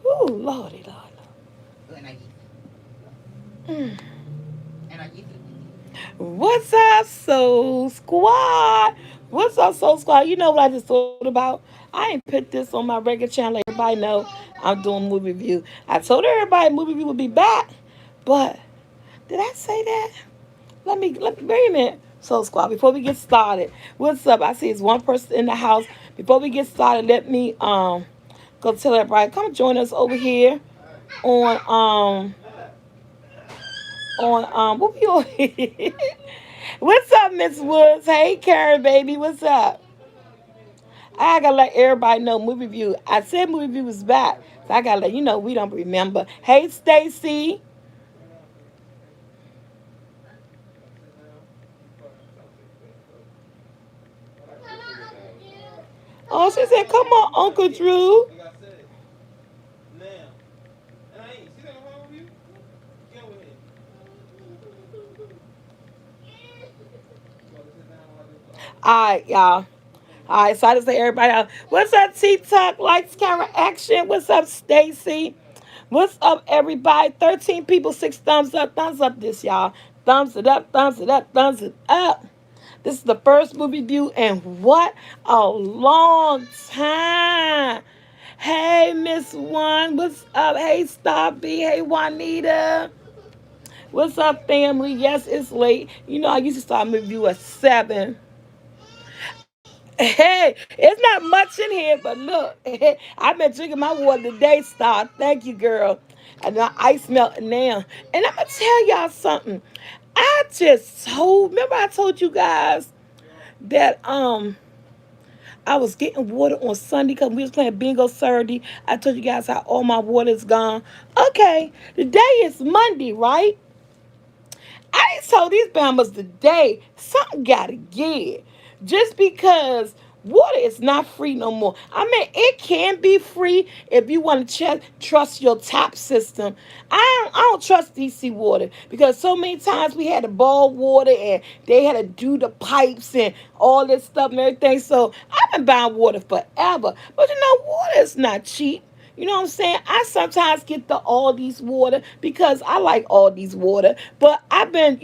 Ooh, Lordy, Lord. Mm. What's up, Soul Squad? What's up, Soul Squad? You know what I just thought about? I ain't put this on my regular channel. Everybody know I'm doing movie review. I told everybody movie review would be back, but did I say that? Let me wait a minute. Soul Squad, before we get started, what's up? I see it's one person in the house. Before we get started, let me go tell everybody come join us over here on what we on here. What's up, Miss Woods? Hey, Karen, baby, what's up? I gotta let everybody know movie review. I said movie review was back, so I gotta let you know we don't remember. Hey, Stacy. Oh, she said, "Come on, Uncle Drew." All right, y'all. All right, so I just say everybody else. What's up, TikTok? Lights, camera, action. What's up, Stacy? What's up, everybody? 13 people, 6 thumbs up. Thumbs up this, y'all. Thumbs it up, thumbs it up, thumbs it up. This is the first movie view in what? A long time. Hey, Miss One. What's up? Hey, Stoppy. Hey, Juanita. What's up, family? Yes, it's late. You know, I used to start movie view at 7. Hey, it's not much in here, but look, I've been drinking my water today, Star. Thank you, girl. And my ice melting now. And I'm gonna tell y'all something. Remember I told you guys that I was getting water on Sunday because we was playing bingo Saturday. I told you guys how all my water is gone. Okay, today is Monday, right? I told these Bama's today something gotta give. Just because water is not free no more. I mean, it can be free if you want to trust your tap system. I don't trust DC water because so many times we had to boil water and they had to do the pipes and all this stuff and everything. So I've been buying water forever. But you know, water is not cheap. You know what I'm saying? I sometimes get the Aldi's water because I like Aldi's water. But I've been,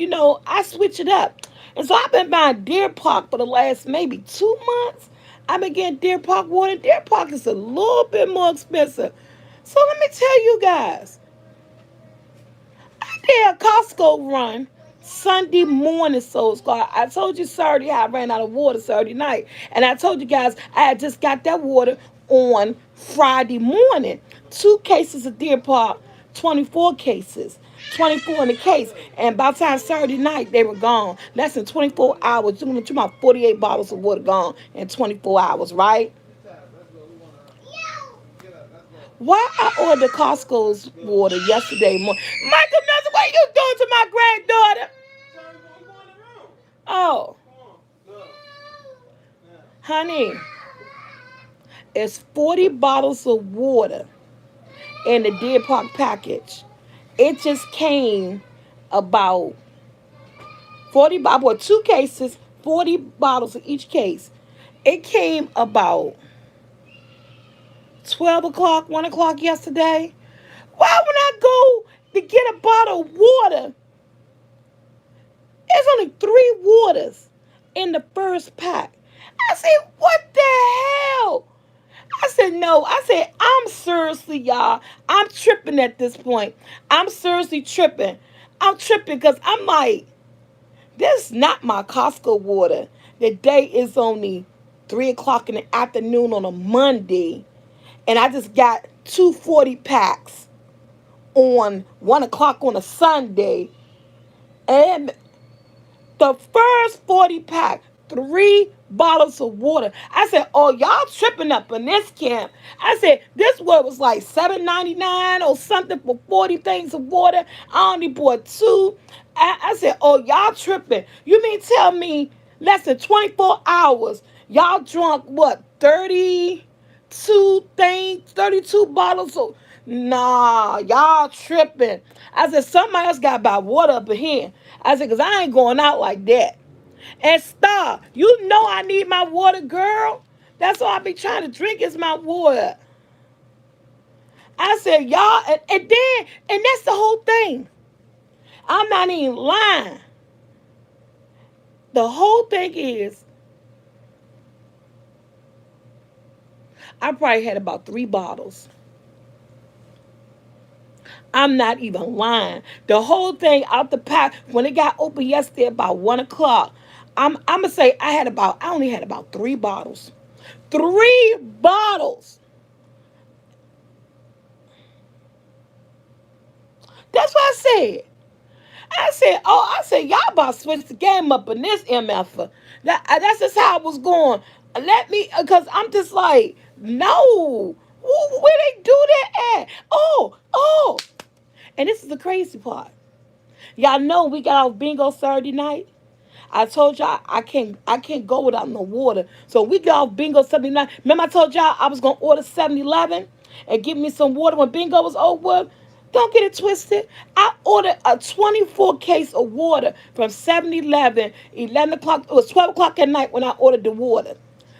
I switch it up. And so I've been buying Deer Park for the last maybe 2 months. I've been getting Deer Park water. Deer Park is a little bit more expensive. So let me tell you guys, I did a Costco run Sunday morning, Soul Squad. I told you Saturday I ran out of water Saturday night. And I told you guys I had just got that water on Friday morning. 2 cases of Deer Park, 24 cases. 24 in the case. And by the time Saturday night, they were gone. Less than 24 hours. Doing about 48 bottles of water gone in 24 hours, right? Why I ordered Costco's water yesterday morning. Michael Nelson, what you doing to my granddaughter? Oh, honey, it's 40 bottles of water in the Deer Park package. It just came about 40 bottles, well, 2 cases, 40 bottles in each case. It came about 12 o'clock, 1 o'clock yesterday. Why would I go to get a bottle of water? There's only 3 waters in the first pack. I said, what the hell? I said, no. I said, I'm seriously, y'all. I'm tripping at this point. I'm seriously tripping. I'm tripping because I'm like, this is not my Costco water. The day is only 3 o'clock in the afternoon on a Monday. And I just got 240 packs on 1 o'clock on a Sunday. And the first 40 pack, 3 bottles of water. I said, oh, y'all tripping up in this camp. I said, this water was like $7.99 or something for 40 things of water. I only bought 2. I said, oh, y'all tripping. You mean tell me less than 24 hours, y'all drunk what, 32 bottles of, nah, y'all tripping. I said, somebody else got to buy water up in here. I said, because I ain't going out like that. And Star, you know I need my water, girl. That's all I be trying to drink is my water. I said, y'all, and that's the whole thing. I'm not even lying. The whole thing is, I probably had about 3 bottles. I'm not even lying. The whole thing out the pack when it got open yesterday about 1 o'clock. I'm gonna say I only had about 3 bottles. 3 bottles. That's what I said. I said, y'all about to switch the game up in this MF. That's just how it was going. Let me, because I'm just like, no. Where they do that at? Oh. And this is the crazy part. Y'all know we got our bingo Saturday night. I told y'all I can't go without no water. So we got off bingo 79. Remember I told y'all I was gonna order 7-Eleven and give me some water when bingo was over. Don't get it twisted. I ordered a 24 case of water from 7-Eleven, 11 o'clock. It was 12 o'clock at night when I ordered the water.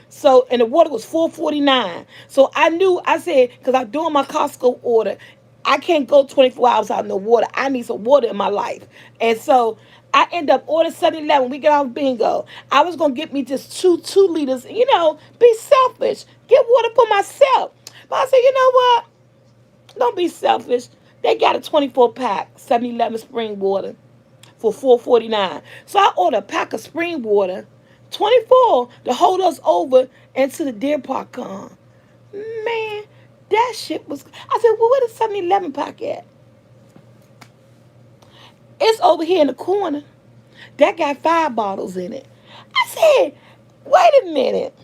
So and the water was 4.49. So I knew I said because I'm doing my Costco order, I can't go 24 hours without no water. I need some water in my life, and so I end up ordering 7-Eleven. We get off bingo. I was gonna get me just two liters. Be selfish. Get water for myself. But I said, you know what? Don't be selfish. They got a 24 pack 7-Eleven spring water for 4.49. So I ordered a pack of spring water, 24 to hold us over into the deer park con. Man, that shit was. I said, well, where the 7-Eleven pack at? It's over here in the corner. That got 5 bottles in it. I said, wait a minute.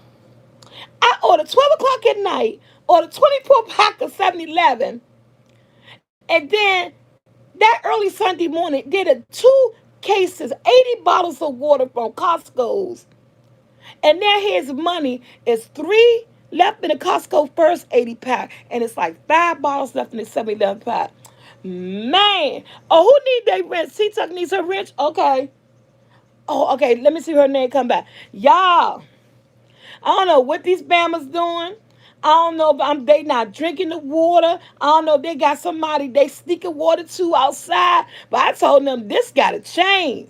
I ordered 12 o'clock at night, ordered 24 pack of 7-Eleven, and then that early Sunday morning did a 2 cases, 80 bottles of water from Costco's. And now his money is 3 left in the Costco first 80 pack, and it's like 5 bottles left in the 7-Eleven pack. Man, oh, who need their wrench? C-Tuck needs her wrench. Okay. Oh, okay. Let me see her name come back. Y'all, I don't know what these Bama's doing. I don't know if they not drinking the water. I don't know if they got somebody they sneaking water to outside. But I told them this got to change.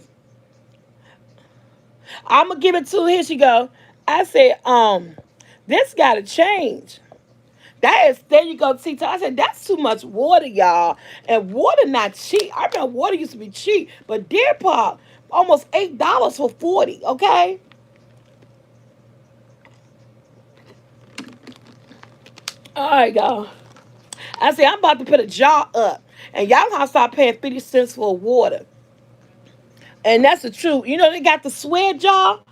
I'm gonna give it to her. Here she go. I said, this got to change. That is, there you go, Tita. I said, that's too much water, y'all. And water not cheap. I remember water used to be cheap, but Deer Park, almost $8 for 40, okay? All right, y'all. I said, I'm about to put a jar up. And y'all gonna start paying 50 cents for water. And that's the truth. They got the swear jar.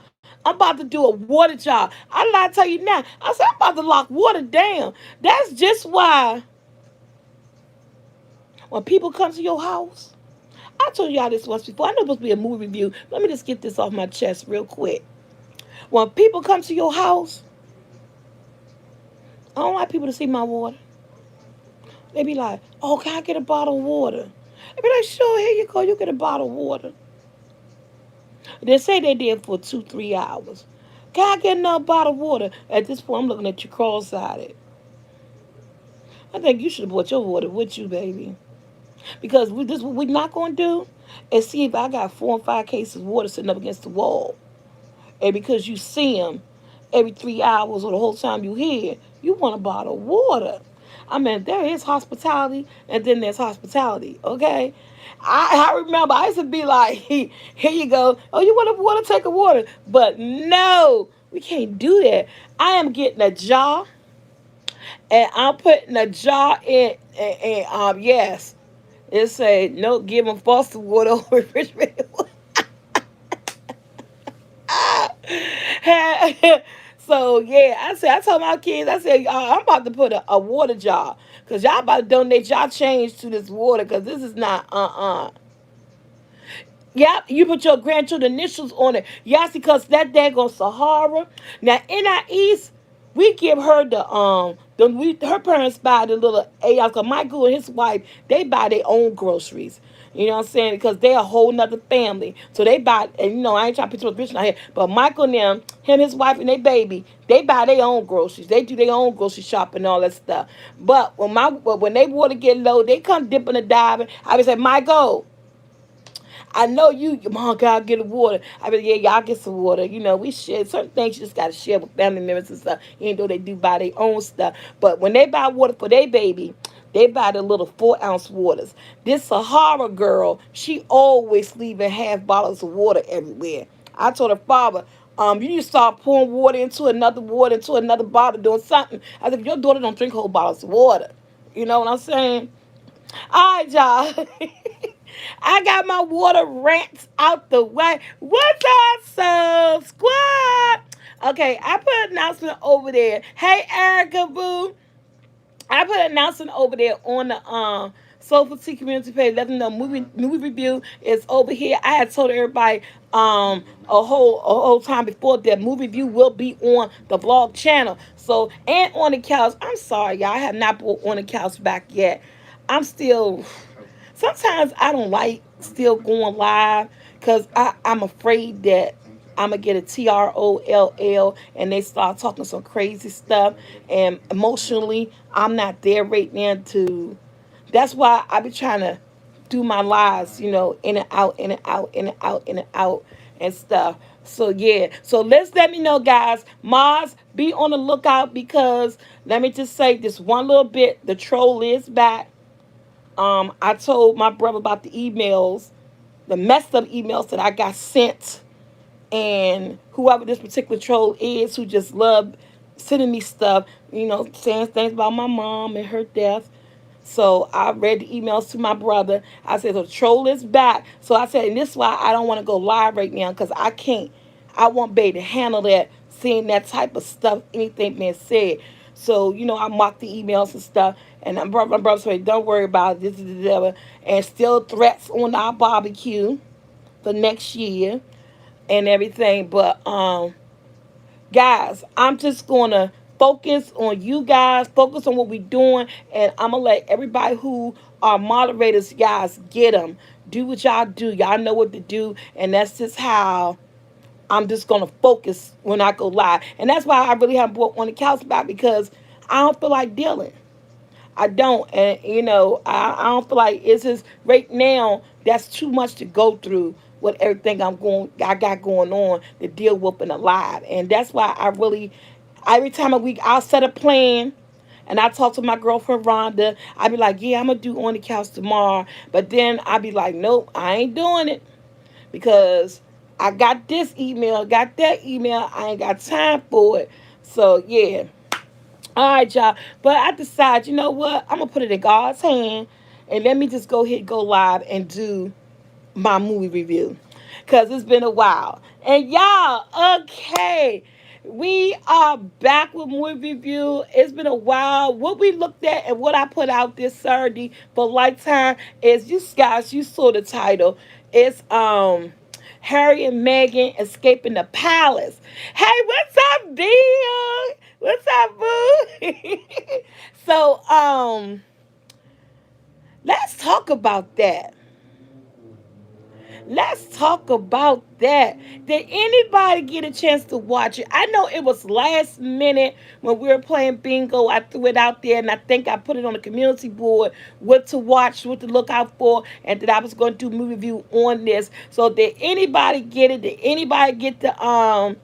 I'm about to do a water jar. I lie to tell you now. I said, I'm about to lock water down. That's just why when people come to your house, I told y'all this once before. I know it's supposed to be a movie review. Let me just get this off my chest real quick. When people come to your house, I don't like people to see my water. They be like, oh, can I get a bottle of water? They be like, sure, here you go. You get a bottle of water. They say they did for 2, 3 hours. Can I get another bottle of water? At this point, I'm looking at you cross-sided. I think you should have brought your water with you, baby. Because what we're not going to do is see if I got 4 or 5 cases of water sitting up against the wall. And because you see them every 3 hours or the whole time you here, you want a bottle of water. I mean, there is hospitality, and then there's hospitality, okay? I remember I used to be like, here you go. Oh, you want a water? Take a water. But no, we can't do that. I am getting a jar, and I'm putting a jar in, and yes, it say, no, give them foster water or refrigerated water. So yeah, I told my kids, I said, I'm about to put a water jar because y'all about to donate y'all change to this water because this is not Yeah, you put your grandchildren initials on it. Yes, because that daggone Sahara. Now in our east, we give her her parents buy the little AI. Cause Michael and his wife, they buy their own groceries. You know what I'm saying? Because they a whole nother family. So they buy, and I ain't trying to put too much bitch out here, but Michael and them, him, his wife, and their baby, they buy their own groceries. They do their own grocery shopping and all that stuff. But when they water get low, they come dipping and diving. I would say, Michael, I know your mom gotta get the water. I mean, yeah, y'all get some water. We share certain things. You just gotta share with family members and stuff. Even though they do buy their own stuff, but when they buy water for their baby, they buy the little 4-ounce waters. This Sahara girl, she always leaving half bottles of water everywhere. I told her father, you need to start pouring water into another bottle, doing something. I said, your daughter don't drink whole bottles of water. You know what I'm saying? All right, y'all. I got my water rants out the way. What's up, Soul Squad? Okay, I put an announcement over there. Hey, Erica Boo. I put an announcement over there on the Soulfult community page. Let them know movie review is over here. I had told everybody a whole time before that movie review will be on the vlog channel. So and on the couch. I'm sorry, y'all. I have not put on the couch back yet. I'm still. Sometimes I don't like still going live because I'm afraid that I'm gonna get a TROLL and they start talking some crazy stuff, and emotionally I'm not there right now to. That's why I be trying to do my lives, in and out, in and out, in and out, in and out, and stuff. So yeah, so let me know, guys. Mars, be on the lookout because let me just say this one little bit: the troll is back. I told my brother about the emails, the messed up emails that I got sent, and whoever this particular troll is who just loved sending me stuff, saying things about my mom and her death. So I read the emails to my brother. I said, the troll is back. So I said, and this is why I don't want to go live right now because I can't. I won't be able to handle that, seeing that type of stuff, anything being said. So, I mocked the emails and stuff. And my brother said, don't worry about it. This is the other. And still threats on our barbecue for next year and everything. But guys, I'm just gonna focus on you guys, focus on what we're doing, and I'm gonna let everybody who are moderators, guys, get them. Do what y'all do. Y'all know what to do, and that's just how I'm just gonna focus when I go live. And that's why I really haven't brought on the couch back because I don't feel like dealing. I don't, and I don't feel like it's just right now. That's too much to go through with everything I got going on to deal with and alive, and that's why I really, every time a week I'll set a plan, and I talk to my girlfriend Rhonda. I be like, yeah, I'm gonna do on the couch tomorrow, but then I be like, nope, I ain't doing it because I got this email, got that email, I ain't got time for it. So yeah. All right, y'all. But I decide, you know what? I'm gonna put it in God's hand, and let me just go ahead, go live, and do my movie review, cause it's been a while. And y'all, okay, we are back with movie review. It's been a while. What we looked at and what I put out this Saturday for Lifetime is, you guys, you saw the title. It's Harry and Meghan escaping the palace. Hey, what's up, dear? What's up, boo? So, let's talk about that. Let's talk about that. Did anybody get a chance to watch it? I know it was last minute when we were playing bingo. I threw it out there, and I think I put it on the community board what to watch, what to look out for, and that I was going to do a movie review on this. So did anybody get it? Did anybody get the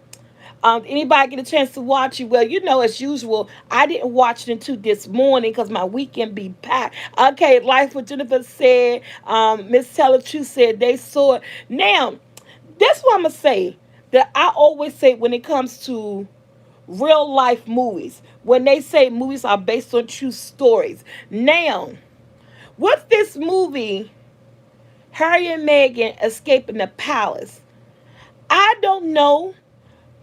anybody get a chance to watch it? Well, as usual, I didn't watch it until this morning because my weekend be packed. Okay, like what Jennifer said, Miss Teller True said they saw it. Now, this what I'm gonna say that I always say when it comes to real life movies. When they say movies are based on true stories. Now, with this movie, Harry and Meghan escaping the palace, I don't know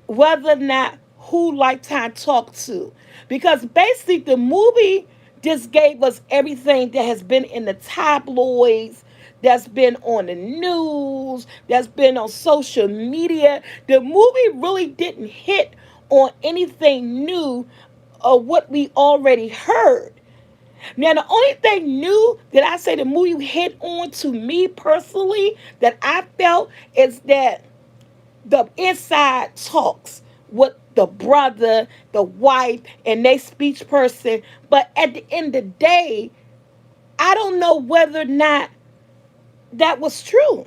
whether or not who Lifetime talked to. Because basically the movie just gave us everything that has been in the tabloids, that's been on the news, that's been on social media. The movie really didn't hit on anything new of what we already heard. Now, the only thing new that I say the movie hit on to me personally that I felt is that the inside talks with the brother, the wife, and they speech person. But at the end of the day, I don't know whether or not that was true.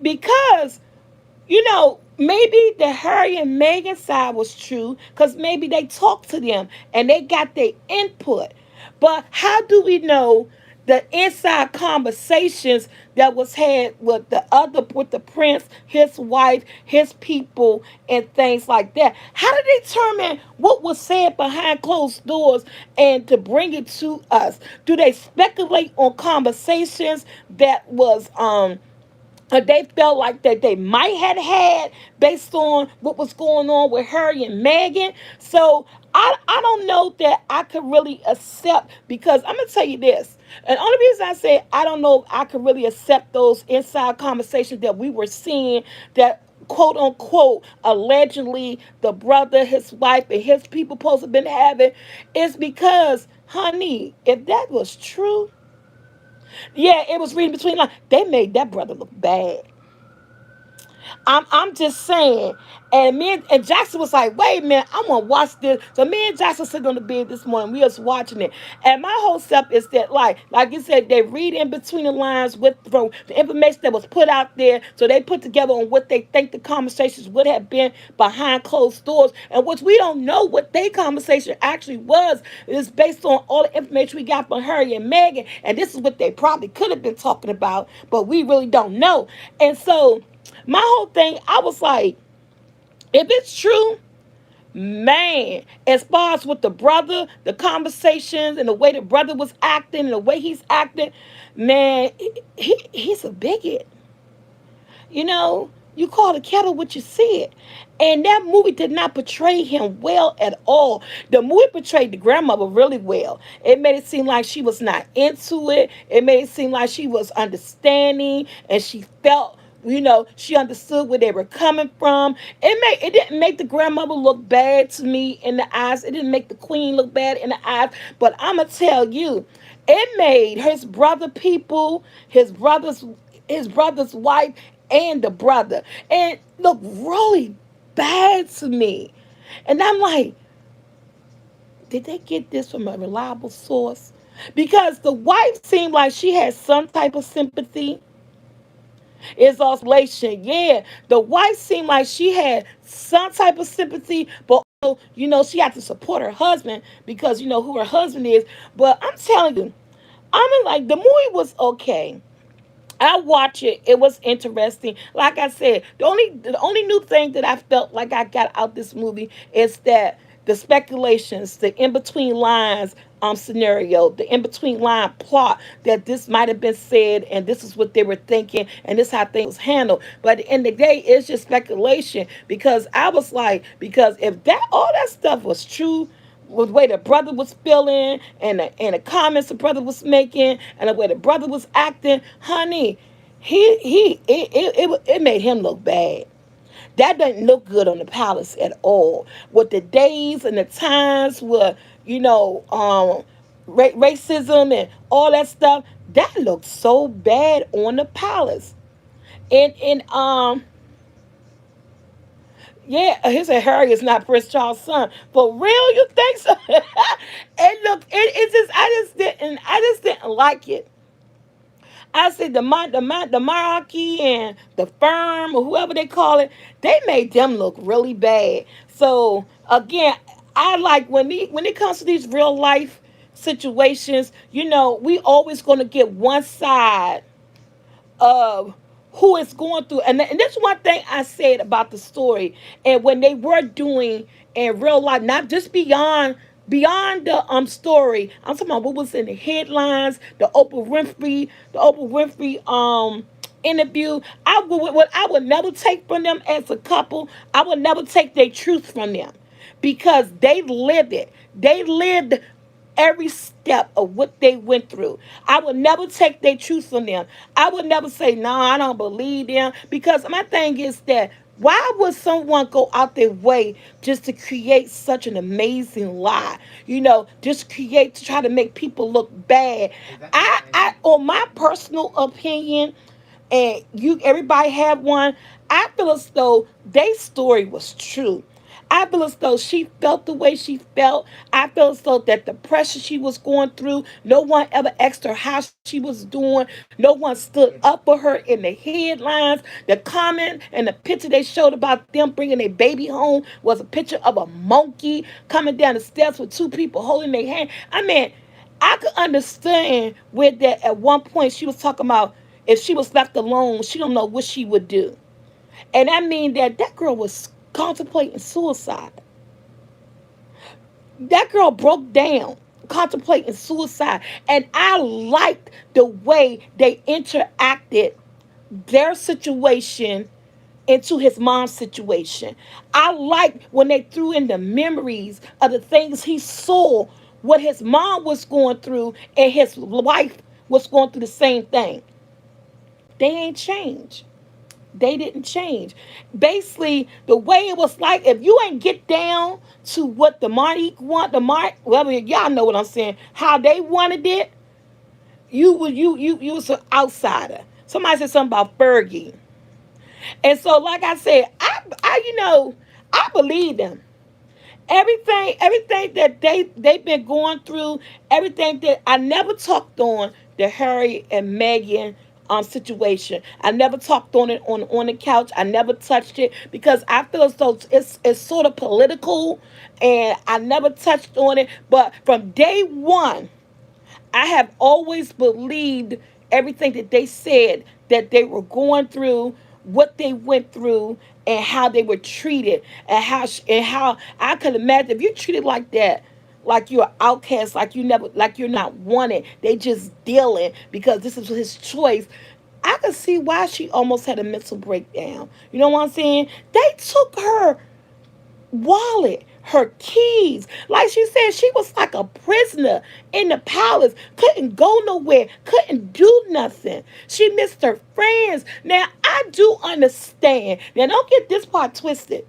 Because maybe the Harry and Meghan side was true because maybe they talked to them and they got their input. But how do we know the inside conversations that was had with the prince, his wife, his people, and things like that? How do they determine what was said behind closed doors and to bring it to us? Do they speculate on conversations that was they felt like that they might have had based on what was going on with Harry and Meghan. So I don't know that I could really accept because I'm gonna tell you this. And the only reason I say I don't know if I could really accept those inside conversations that we were seeing that quote unquote allegedly the brother, his wife, and his people supposed to have been having is because, honey, if that was true, yeah, it was reading between lines. They made that brother look bad. I'm just saying. And Jackson was like, wait a minute, I'm gonna watch this. So me and Jackson sitting on the bed this morning, we was watching it. And my whole step is that like you said, they read in between the lines with from the information that was put out there. So they put together on what they think the conversations would have been behind closed doors, and which we don't know what their conversation actually was. It's based on all the information we got from Harry and Meghan, and this is what they probably could have been talking about, but we really don't know. And so my whole thing, I was like, if it's true, man, as far as with the brother, the conversations and the way the brother was acting and the way he's acting, man, he's a bigot. You call the kettle what you see it. And that movie did not portray him well at all. The movie portrayed the grandmother really well. It made it seem like she was not into it. It made it seem like she was understanding and she felt she understood where they were coming from. It didn't make the grandmother look bad to me in the eyes. It didn't make the queen look bad in the eyes. But I'ma tell you, it made his brother people, his brother's wife, and the brother, and look really bad to me. And I'm like, did they get this from a reliable source? Because the wife seemed like she had some type of sympathy. It's oscillation. Yeah, the wife seemed like she had some type of sympathy, but she had to support her husband because who her husband is. But I'm telling you, I'm like the movie was okay. I watch it. It was interesting. Like I said, the only new thing that I felt like I got out this movie is that the speculations, the in between lines scenario, the in between line plot that this might have been said and this is what they were thinking and this is how things was handled. But at the end of the day, it's just speculation because I was like, because if that all that stuff was true, with the way the brother was feeling and the comments the brother was making and the way the brother was acting, honey, it made him look bad. That doesn't look good on the palace at all. With the days and the times where racism and all that stuff, that looked so bad on the palace. And yeah, he said Harry is not Prince Charles' son. For real, you think so? And look, it just I just didn't like it. I said the monarchy and the firm or whoever they call it, they made them look really bad. So again, I like when it comes to these real life situations, we always gonna get one side of who is going through. And this one thing I said about the story. And when they were doing in real life, not just beyond the story. I'm talking about what was in the headlines, the Oprah Winfrey interview. What I would never take from them as a couple. I would never take their truth from them because they lived it. They lived every step of what they went through. I would never take their truth from them. I would never say, no, I don't believe them. Because my thing is that Why would someone go out their way just to create such an amazing lie? Just create to try to make people look bad. On my personal opinion, and everybody had one. I feel as though their story was true. I feel as though she felt the way she felt. I feel as though that the pressure she was going through, no one ever asked her how she was doing. No one stood up for her in the headlines. The comment and the picture they showed about them bringing their baby home was a picture of a monkey coming down the steps with two people holding their hand. I mean, I could understand where that at one point she was talking about if she was left alone, she don't know what she would do. And I mean that girl was contemplating suicide. That girl broke down contemplating suicide. And I liked the way they interacted their situation into his mom's situation. I liked when they threw in the memories of the things he saw, what his mom was going through, and his wife was going through the same thing. They ain't changed. They didn't change. Basically, the way it was like, if you ain't get down to what the Marty want, well, y'all know what I'm saying, how they wanted it, you was an outsider. Somebody said something about Fergie. And so, like I said, I believe them. Everything that they've been going through, everything that I never talked on the Harry and Meghan situation. I never talked on it on the couch. I never touched it because I feel as though it's sort of political, and I never touched on it. But from day one, I have always believed everything that they said that they were going through, what they went through, and how they were treated, and how I could imagine if you're treated like that, like you're an outcast, like you're not wanted. They just dealing because this is his choice. I could see why she almost had a mental breakdown. You know what I'm saying? They took her wallet, her keys. Like she said, she was like a prisoner in the palace. Couldn't go nowhere. Couldn't do nothing. She missed her friends. Now, I do understand. Now, don't get this part twisted.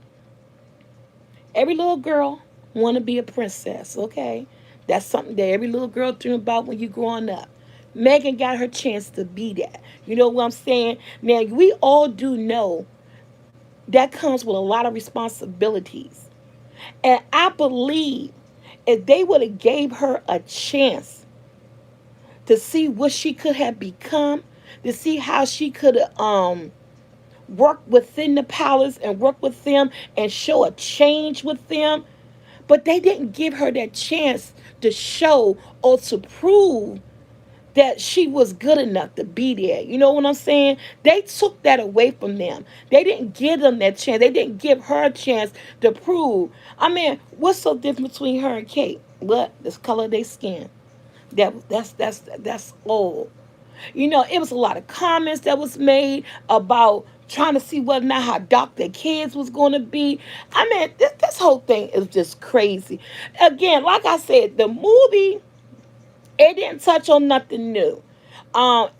Every little girl want to be a princess, okay? That's something that every little girl dream about when you growing up. Megan got her chance to be that. You know what I'm saying? Now, we all do know that comes with a lot of responsibilities. And I believe if they would have gave her a chance to see what she could have become, to see how she could have worked within the palace and work with them and show a change with them, but they didn't give her that chance to show or to prove that she was good enough to be there. You know what I'm saying? They took that away from them. They didn't give them that chance. They didn't give her a chance to prove. I mean, what's so different between her and Kate? What? This color of their skin. That's all. It was a lot of comments that was made about trying to see whether or not how dark their kids was going to be. I mean, this whole thing is just crazy. Again, like I said, the movie, it didn't touch on nothing new.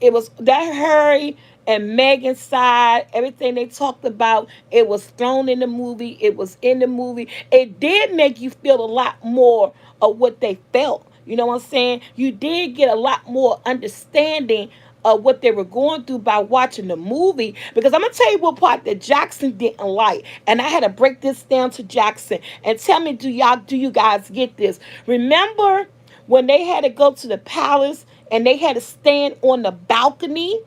It was that Harry and Meghan's side, everything they talked about, it was thrown in the movie. It was in the movie. It did make you feel a lot more of what they felt. You know what I'm saying? You did get a lot more understanding of what they were going through by watching the movie. Because I'm gonna tell you what part that Jackson didn't like, and I had to break this down to Jackson and tell me, do you guys get this? Remember when they had to go to the palace and they had to stand on the balcony?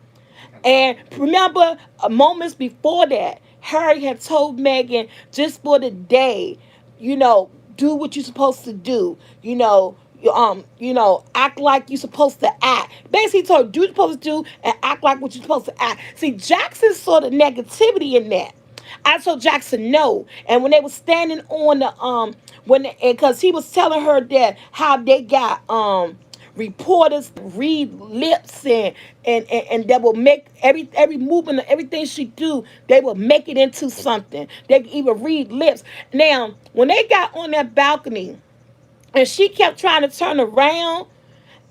And remember, moments before that, Harry had told Meghan, just for the day, do what you're supposed to do. Act like you're supposed to act. Basically, he told her, do what you're supposed to do and act like what you're supposed to act. See, Jackson saw the negativity in that. I told Jackson no. And when they were standing on the because he was telling her that how they got reporters read lips, and that will make every movement of everything she do, they will make it into something. They can even read lips. Now, when they got on that balcony and she kept trying to turn around,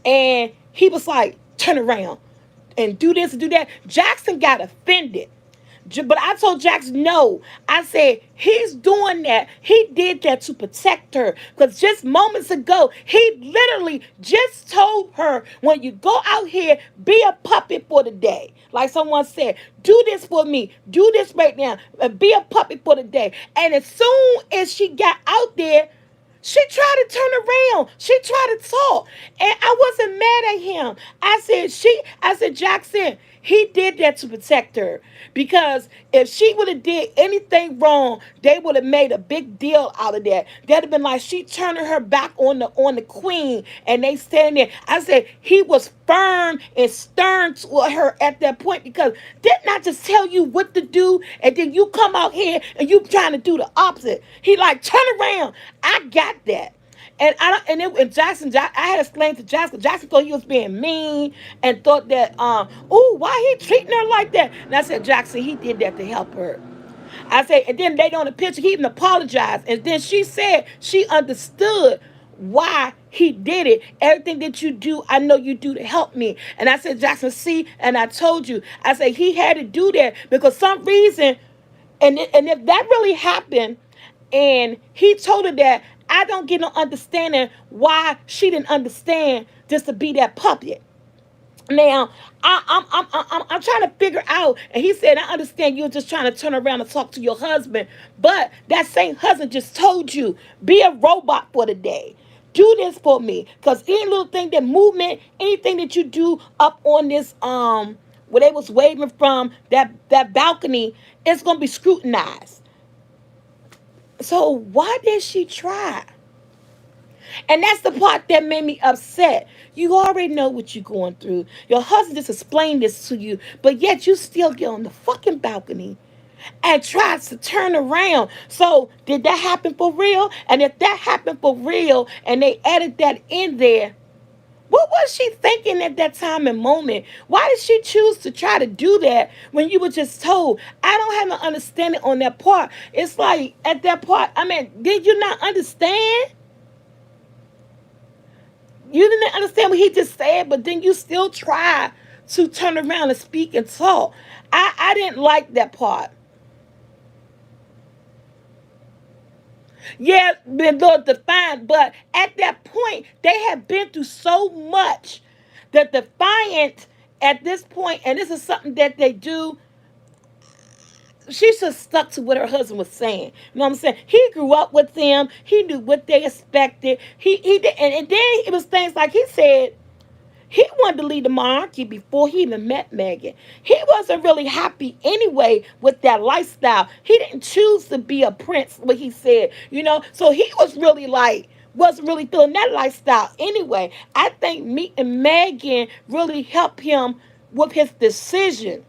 and he was like, turn around and do this and do that, Jackson got offended. But I told Jackson, no. I said, he's doing that. He did that to protect her. Because just moments ago, he literally just told her, when you go out here, be a puppet for the day. Like someone said, do this for me. Do this right now. Be a puppet for the day. And as soon as she got out there, she tried to turn around. She tried to talk. And I wasn't mad at him. I said, Jackson, he did that to protect her. Because if she would have did anything wrong, they would have made a big deal out of that. That'd have been like she turning her back on the queen and they standing there. I said he was firm and stern to her at that point because didn't I just tell you what to do and then you come out here and you trying to do the opposite. He like turn around. I got that. And I don't, and, it, and I had explained to Jackson. Jackson thought he was being mean and thought that, oh, why he treating her like that? And I said, Jackson, he did that to help her. I said, and then later on the picture, he even apologized. And then she said she understood why he did it. Everything that you do, I know you do to help me. And I said, Jackson, see, and I told you, I said, he had to do that because some reason, and if that really happened, and he told her that, I don't get no understanding why she didn't understand just to be that puppet. Now, I'm trying to figure out, and he said, I understand you're just trying to turn around and talk to your husband, but that same husband just told you, be a robot for the day. Do this for me. Because any little thing, that movement, anything that you do up on this, where they was waving from that balcony, it's going to be scrutinized. So why did she try? And that's the part that made me upset. You already know what you're going through. Your husband just explained this to you, but yet you still get on the fucking balcony and tries to turn around. So did that happen for real? And if that happened for real and they added that in there, what was she thinking at that time and moment? Why did she choose to try to do that when you were just told? I don't have an understanding on that part. It's like at that part, I mean, did you not understand? You didn't understand what he just said, but then you still try to turn around and speak and talk. I didn't like that part. Yeah, been Lord defiant, but at that point, they had been through so much that defiant at this point, and this is something that they do, she just stuck to what her husband was saying. You know what I'm saying? He grew up with them. He knew what they expected. He did, and then it was things like he said. He wanted to leave the monarchy before he even met Meghan. He wasn't really happy anyway with that lifestyle. He didn't choose to be a prince, what he said, you know. So he was really like, wasn't really feeling that lifestyle anyway. I think meeting Meghan really helped him with his decision.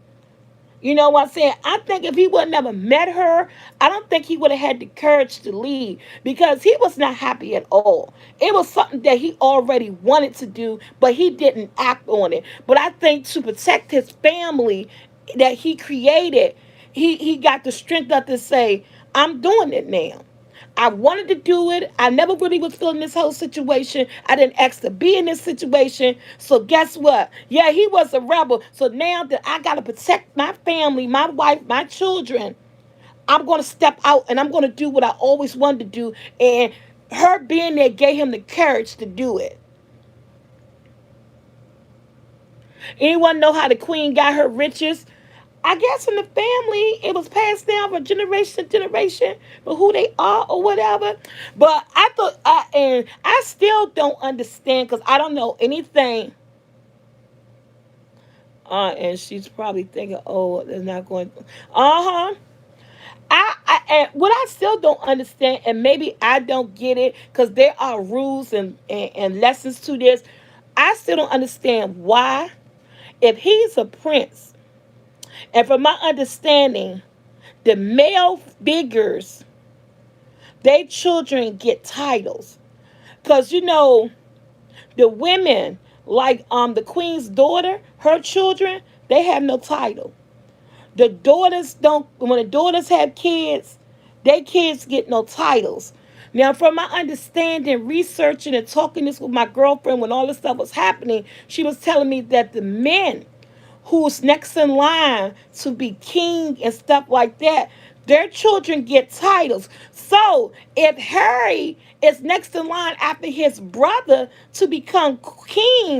You know what I'm saying? I think if he would have never met her, I don't think he would have had the courage to leave because he was not happy at all. It was something that he already wanted to do, but he didn't act on it. But I think to protect his family that he created, he got the strength up to say, I'm doing it now. I wanted to do it. I never really was feeling this whole situation. I didn't ask to be in this situation. So guess what? Yeah, he was a rebel. So now that I got to protect my family, my wife, my children, I'm going to step out and I'm going to do what I always wanted to do. And her being there gave him the courage to do it. Anyone know how the queen got her riches? I guess in the family, it was passed down from generation to generation, but who they are or whatever. But I thought, and I still don't understand because I don't know anything. And she's probably thinking, oh, they're not going. Uh huh. And what I still don't understand, and maybe I don't get it, because there are rules and lessons to this. I still don't understand why, if he's a prince, and from my understanding, the male figures, their children get titles. Because you know, the women, like the queen's daughter, her children, they have no title. The daughters don't, when the daughters have kids, their kids get no titles. Now, from my understanding, researching and talking this with my girlfriend when all this stuff was happening, she was telling me that the men who's next in line to be king and stuff like that, their children get titles. So if Harry is next in line after his brother to become king,